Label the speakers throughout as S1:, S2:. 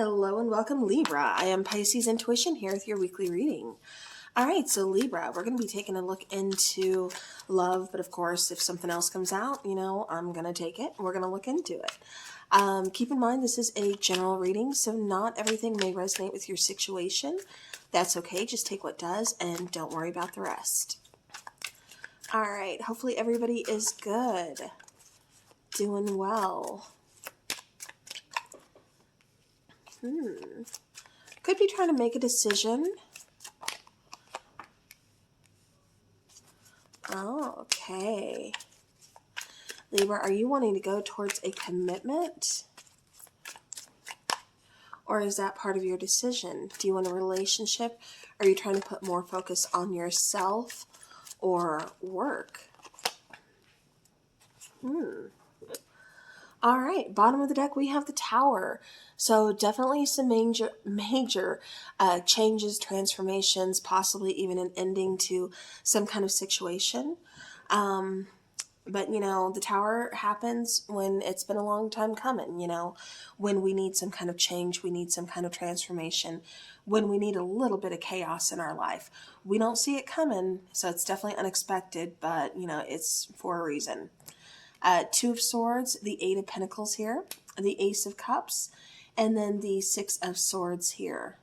S1: Hello and welcome, Libra. I am Pisces Intuition here with your weekly reading. All right, so Libra, we're going to be taking a look into love, but of course, if something else comes out, I'm going to take it. We're going to look into it. Keep in mind, this is a general reading, so not everything may resonate with your situation. That's okay. Just take what does and don't worry about the rest. All right, hopefully everybody is good, doing well. Could be trying to make a decision. Oh, okay. Libra, are you wanting to go towards a commitment? Or is that part of your decision? Do you want a relationship? Are you trying to put more focus on yourself or work? All right, bottom of the deck, we have the Tower. So definitely some major changes, transformations, possibly even an ending to some kind of situation. But, the Tower happens when it's been a long time coming, when we need some kind of change, we need some kind of transformation, when we need a little bit of chaos in our life. We don't see it coming, so it's definitely unexpected, but, it's for a reason. Two of Swords, the Eight of Pentacles here, the Ace of Cups, and then the Six of Swords here.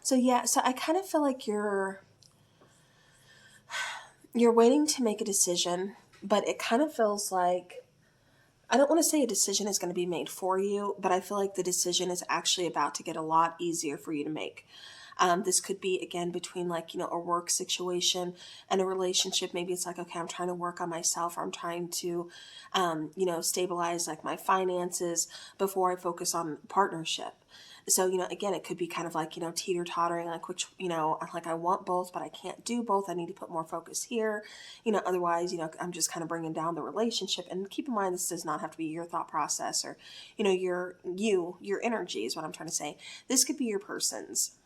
S1: So I kind of feel like you're waiting to make a decision, but it kind of feels like, I don't want to say a decision is going to be made for you, but I feel like the decision is actually about to get a lot easier for you to make. This could be, again, between a work situation and a relationship. Maybe it's like, okay, I'm trying to work on myself, or I'm trying to, stabilize my finances before I focus on partnership. So, again, it could be kind of teeter-tottering, which, I want both, but I can't do both. I need to put more focus here. Otherwise, I'm just kind of bringing down the relationship. And keep in mind, this does not have to be your thought process or, your energy is what I'm trying to say. This could be your person's.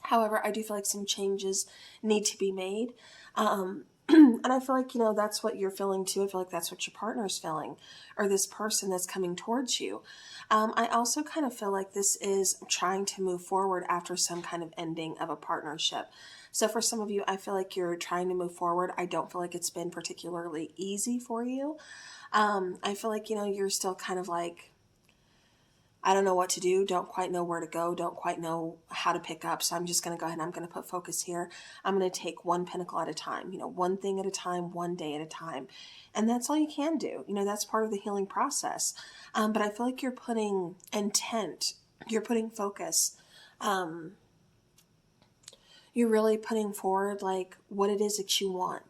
S1: However, I do feel like some changes need to be made. And I feel like, that's what you're feeling too. I feel like that's what your partner's feeling, or this person that's coming towards you. I also kind of feel like this is trying to move forward after some kind of ending of a partnership. So for some of you, I feel like you're trying to move forward. I don't feel like it's been particularly easy for you. I feel like, you're still kind of I don't know what to do, don't quite know where to go, don't quite know how to pick up. So I'm just going to go ahead and I'm going to put focus here. I'm going to take one pentacle at a time, one thing at a time, one day at a time. And that's all you can do. That's part of the healing process. But I feel like you're putting intent, you're putting focus. You're really putting forward what it is that you want,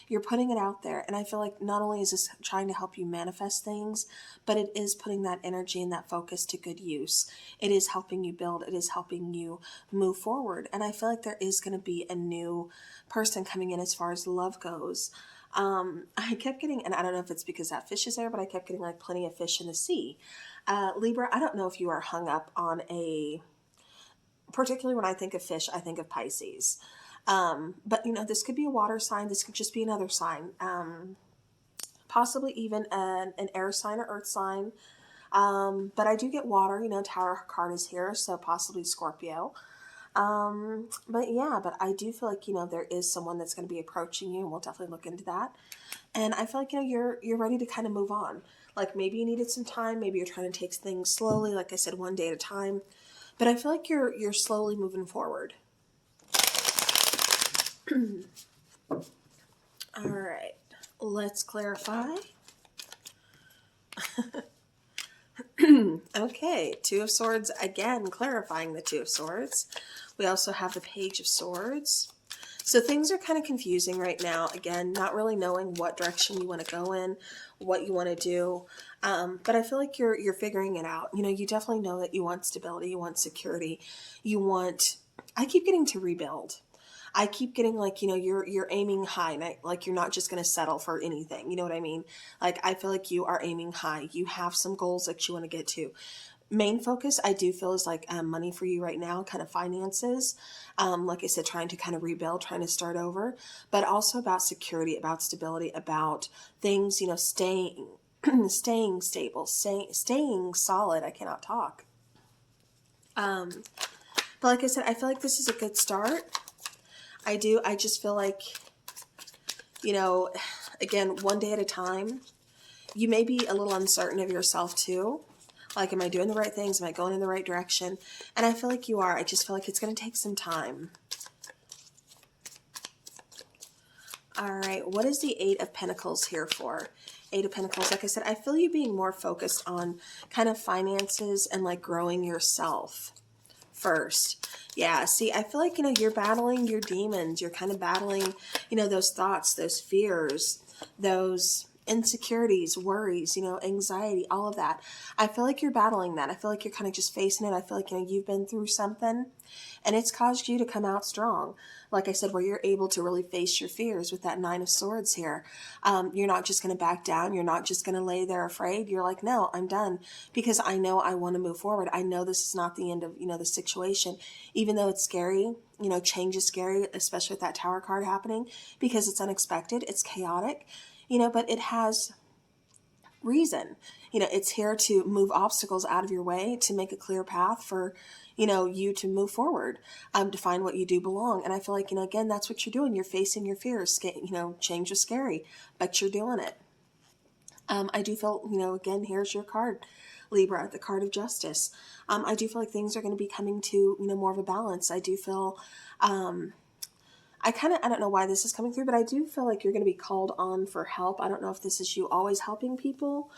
S1: you're putting it out there. And I feel like not only is this trying to help you manifest things, but it is putting that energy and that focus to good use. It is helping you build, it is helping you move forward. And I feel like there is going to be a new person coming in as far as love goes. I kept getting, and I don't know if it's because that fish is there, but I kept getting plenty of fish in the sea. Libra, I don't know if you are hung up on particularly when I think of fish, I think of Pisces. But this could be a water sign. This could just be another sign. Possibly even an air sign or earth sign. But I do get water, Tower card is here, so possibly Scorpio. But I do feel like, there is someone that's going to be approaching you, and we'll definitely look into that. And I feel like, you're ready to kind of move on. Maybe you needed some time. Maybe you're trying to take things slowly. Like I said, one day at a time. But I feel like you're slowly moving forward. All right, let's clarify. Okay, Two of Swords, again, clarifying the Two of Swords. We also have the Page of Swords. So things are kind of confusing right now. Again, not really knowing what direction you want to go in, what you want to do. But I feel like you're figuring it out. You definitely know that you want stability, you want security, I keep getting to rebuild. I keep getting you're aiming high, you're not just going to settle for anything. You know what I mean? I feel like you are aiming high. You have some goals that you want to get to. Main focus I do feel is money for you right now, kind of finances. Like I said, trying to kind of rebuild, trying to start over, but also about security, about stability, about things, staying staying stable, staying solid. I cannot talk. Um, but like I said, I feel like this is a good start. I do. I just feel like, you know, again, one day at a time. You may be a little uncertain of yourself too. Like, am I doing the right things? Am I going in the right direction? And I feel like you are. I just feel like it's going to take some time. All right. What is the Eight of Pentacles here for? Eight of Pentacles. Like I said, I feel you being more focused on kind of finances and like growing yourself first. Yeah, see, I feel like, you're battling your demons. You're kind of battling, those thoughts, those fears, those insecurities, worries, anxiety, all of that. I feel like you're battling that. I feel like you're kind of just facing it. I feel like, you've been through something and it's caused you to come out strong. Like I said, where you're able to really face your fears with that Nine of Swords here. You're not just going to back down. You're not just going to lay there afraid. You're like, no, I'm done, because I know I want to move forward. I know this is not the end of, the situation, even though it's scary. Change is scary, especially with that Tower card happening, because it's unexpected. It's chaotic, but it has reason. It's here to move obstacles out of your way, to make a clear path for, you to move forward, to find what you do belong. And I feel like, again, that's what you're doing. You're facing your fears. Change is scary, but you're doing it. I do feel, again, here's your card, Libra, the card of justice. I do feel like things are going to be coming to, more of a balance. I do feel, I don't know why this is coming through, but I do feel like you're going to be called on for help. I don't know if this is you always helping people,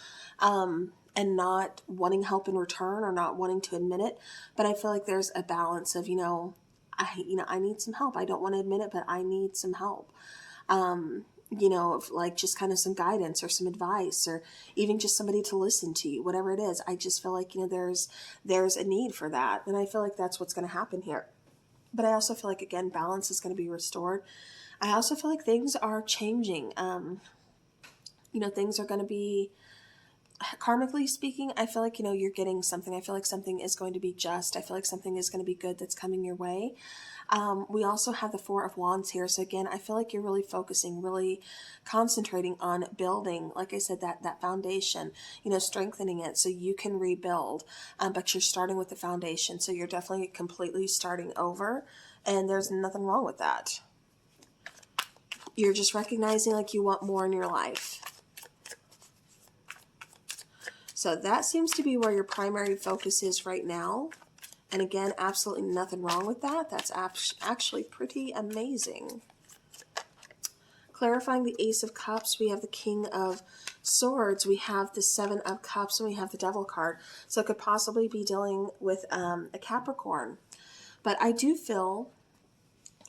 S1: and not wanting help in return, or not wanting to admit it. But I feel like there's a balance of, I need some help. I don't want to admit it, but I need some help. Of like just kind of some guidance or some advice, or even just somebody to listen to you, whatever it is. I just feel like, there's a need for that. And I feel like that's what's going to happen here. But I also feel like, again, balance is going to be restored. I also feel like things are changing. Things are going to be, karmically speaking, I feel like, you're getting something. I feel like something is going to be just. I feel like something is going to be good that's coming your way. We also have the Four of Wands here. So again, I feel like you're really focusing, really concentrating on building, like I said, that foundation, strengthening it so you can rebuild. But you're starting with the foundation. So you're definitely completely starting over. And there's nothing wrong with that. You're just recognizing like you want more in your life. So that seems to be where your primary focus is right now. And again, absolutely nothing wrong with that. That's actually pretty amazing. Clarifying the Ace of Cups, we have the King of Swords, we have the Seven of Cups, and we have the Devil card. So it could possibly be dealing with a Capricorn. But I do feel,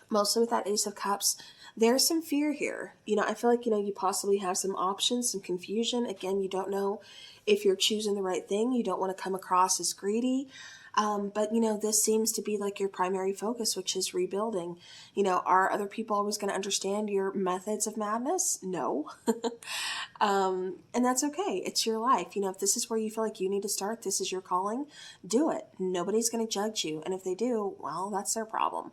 S1: mostly with that Ace of Cups, there's some fear here. I feel like, you possibly have some options, some confusion. Again, you don't know if you're choosing the right thing. You don't want to come across as greedy. But, this seems to be like your primary focus, which is rebuilding. Are other people always going to understand your methods of madness? No. And that's okay. It's your life. If this is where you feel like you need to start, this is your calling, do it. Nobody's going to judge you. And if they do, well, that's their problem.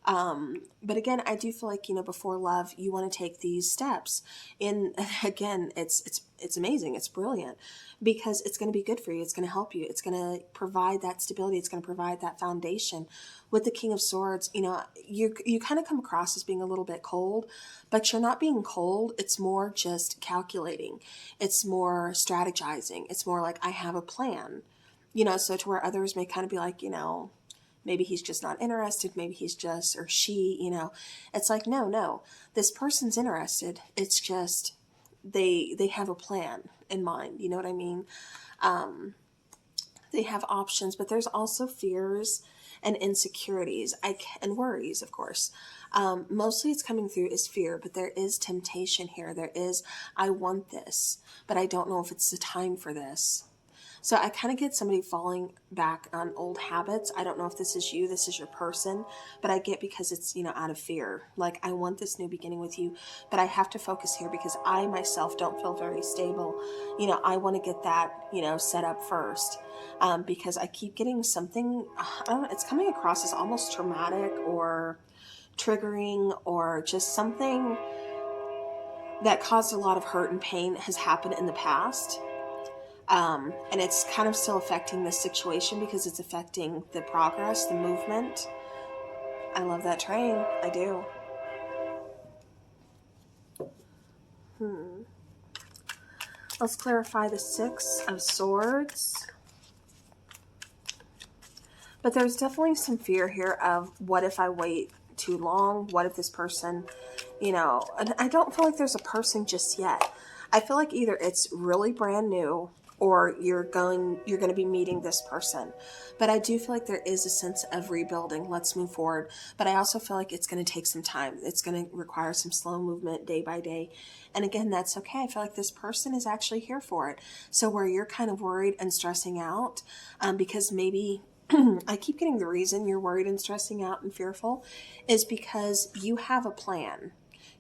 S1: But again, I do feel like, before love, you want to take these steps. And again, it's amazing. It's brilliant, because it's going to be good for you. It's going to help you. It's going to provide that stability. It's going to provide that foundation. With the King of Swords, you kind of come across as being a little bit cold, but you're not being cold. It's more just calculating. It's more strategizing. It's more like, I have a plan, so to where others may kind of be like, maybe he's just not interested. Maybe he's just, or she, it's like, no, this person's interested. It's just, they have a plan in mind. You know what I mean? They have options, but there's also fears and insecurities and worries, of course. Mostly it's coming through is fear, but there is temptation here. There is, I want this, but I don't know if it's the time for this. So I kind of get somebody falling back on old habits. I don't know if this is you, this is your person, but I get, because it's, out of fear. Like, I want this new beginning with you, but I have to focus here because I myself don't feel very stable. I want to get that, set up first, because I keep getting something, I don't know, it's coming across as almost traumatic or triggering, or just something that caused a lot of hurt and pain has happened in the past. And it's kind of still affecting this situation because it's affecting the progress, the movement. I love that train. I do. Let's clarify the Six of Swords. But there's definitely some fear here of what if I wait too long? What if this person, and I don't feel like there's a person just yet. I feel like either it's really brand new or you're going to be meeting this person. But I do feel like there is a sense of rebuilding. Let's move forward. But I also feel like it's going to take some time. It's going to require some slow movement day by day. And again, that's okay. I feel like this person is actually here for it. So where you're kind of worried and stressing out, because maybe I keep getting the reason you're worried and stressing out and fearful is because you have a plan.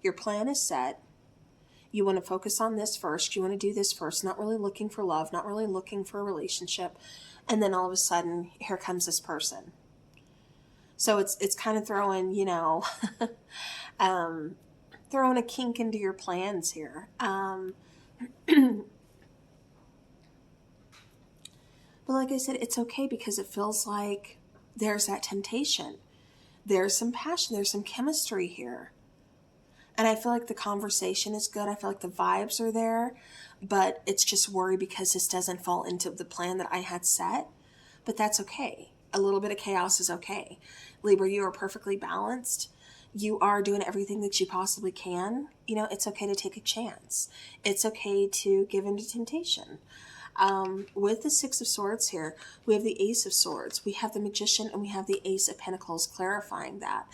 S1: Your plan is set. You want to focus on this first. You want to do this first, not really looking for love, not really looking for a relationship. And then all of a sudden, here comes this person. So it's kind of throwing, throwing a kink into your plans here. But like I said, it's okay because it feels like there's that temptation. There's some passion. There's some chemistry here. And I feel like the conversation is good. I feel like the vibes are there. But it's just worry because this doesn't fall into the plan that I had set. But that's okay. A little bit of chaos is okay. Libra, you are perfectly balanced. You are doing everything that you possibly can. It's okay to take a chance. It's okay to give in to temptation. With the Six of Swords here, we have the Ace of Swords, we have the Magician, and we have the Ace of Pentacles clarifying that.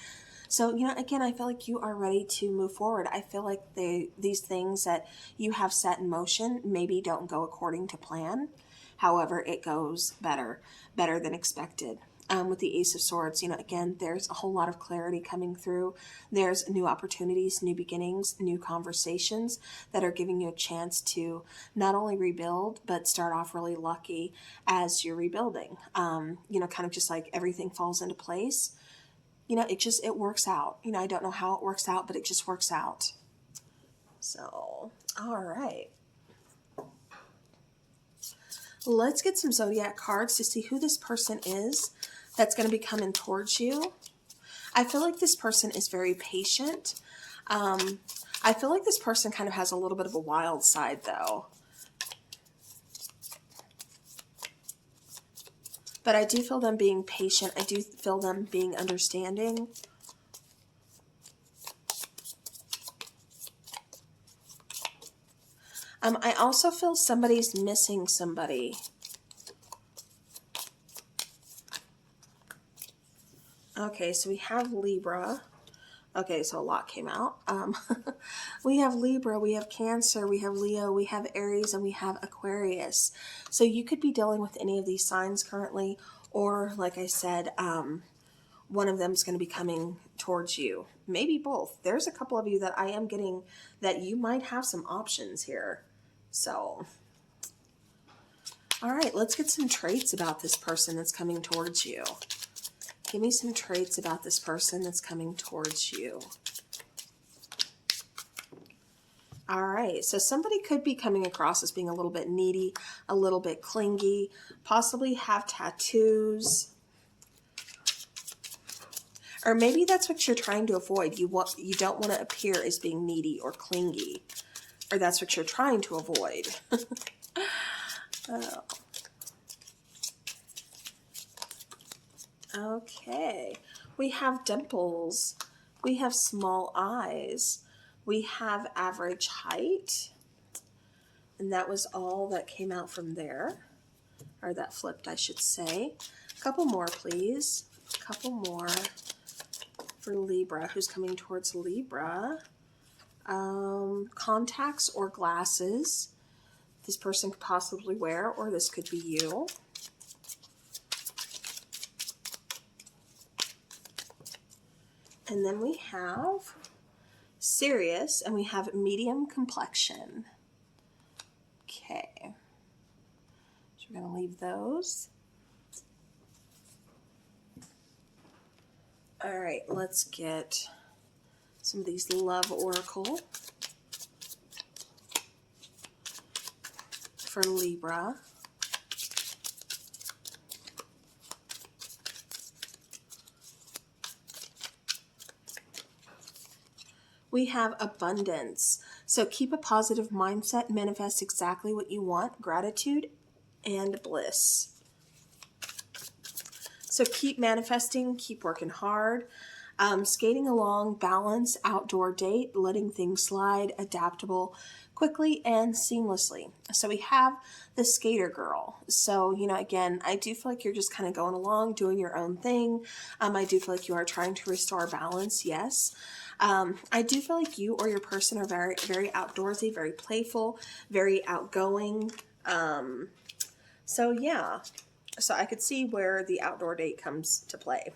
S1: So, again, I feel like you are ready to move forward. I feel like these things that you have set in motion maybe don't go according to plan. However, it goes better than expected. With the Ace of Swords, again, there's a whole lot of clarity coming through. There's new opportunities, new beginnings, new conversations that are giving you a chance to not only rebuild, but start off really lucky as you're rebuilding. Kind of just like everything falls into place. It works out. I don't know how it works out, but it just works out. So, all right. Let's get some zodiac cards to see who this person is that's going to be coming towards you. I feel like this person is very patient. I feel like this person kind of has a little bit of a wild side, though. But I do feel them being patient. I do feel them being understanding. I also feel somebody's missing somebody. Okay, so we have Libra. Okay, so a lot came out. We have Libra, we have Cancer, we have Leo, we have Aries, and we have Aquarius. So you could be dealing with any of these signs currently, or like I said, one of them is going to be coming towards you. Maybe both. There's a couple of you that I am getting that you might have some options here. So, all right, let's get some traits about this person that's coming towards you. Give me some traits about this person that's coming towards you. All right, so somebody could be coming across as being a little bit needy, a little bit clingy, possibly have tattoos. Or maybe that's what you're trying to avoid. You don't want to appear as being needy or clingy. Or that's what you're trying to avoid. Oh. Okay, we have dimples, we have small eyes, we have average height, and that was all that came out from there, or that flipped, I should say. A couple more, please. A couple more for Libra. Who's coming towards Libra? Contacts or glasses this person could possibly wear, or this could be you. And then we have serious, and we have medium complexion. Okay. So we're going to leave those. All right, let's get some of these love oracle. for Libra. We have abundance. So keep a positive mindset, manifest exactly what you want, gratitude and bliss. So keep manifesting, keep working hard, skating along, balance, outdoor date, letting things slide, adaptable, quickly and seamlessly. So we have the skater girl. So, again, I do feel like you're just kind of going along, doing your own thing. I do feel like you are trying to restore balance, yes. I do feel like you or your person are very, very outdoorsy, very playful, very outgoing. So yeah, so I could see where the outdoor date comes to play.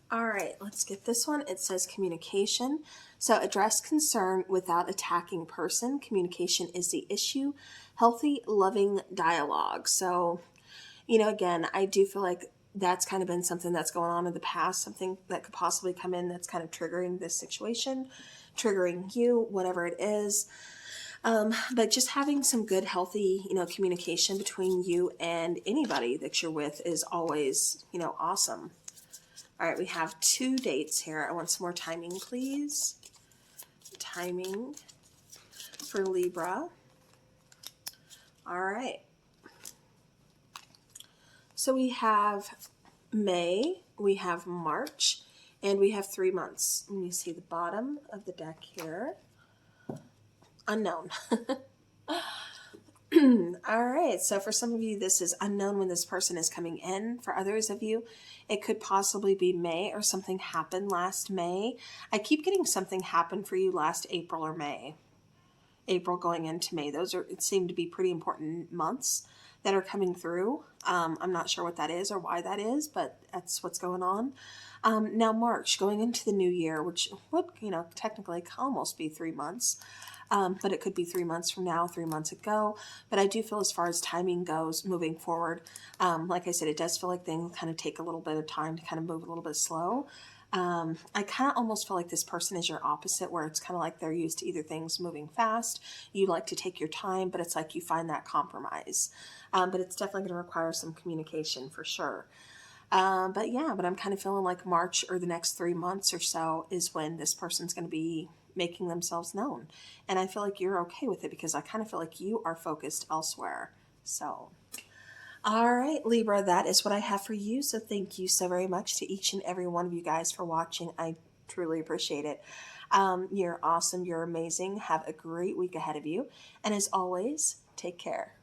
S1: All right, let's get this one. It says communication. So address concern without attacking person. Communication is the issue. Healthy, loving dialogue. So, again, I do feel like that's kind of been something that's going on in the past, something that could possibly come in that's kind of triggering this situation, triggering you, whatever it is. But just having some good, healthy, communication between you and anybody that you're with is always, awesome. All right, we have 2 dates here. I want some more timing, please. Timing for Libra. All right. So we have May, we have March, and we have 3 months. Let me see the bottom of the deck here. Unknown. All right, so for some of you, this is unknown when this person is coming in. For others of you, it could possibly be May or something happened last May. I keep getting something happened for you last April or May. April going into May. It seem to be pretty important months that are coming through. I'm not sure what that is or why that is, but that's what's going on. Now March, going into the new year, which would, technically almost be 3 months. But it could be 3 months from now, 3 months ago. But I do feel as far as timing goes, moving forward, like I said, it does feel like things kind of take a little bit of time to kind of move a little bit slow. I kind of almost feel like this person is your opposite, where it's kind of like they're used to either things moving fast, you like to take your time, but it's like you find that compromise. But it's definitely going to require some communication for sure. But I'm kind of feeling like March or the next 3 months or so is when this person's going to be making themselves known. And I feel like you're okay with it because I kind of feel like you are focused elsewhere. So, all right, Libra, that is what I have for you. So thank you so very much to each and every one of you guys for watching. I truly appreciate it. You're awesome. You're amazing. Have a great week ahead of you. And as always, take care.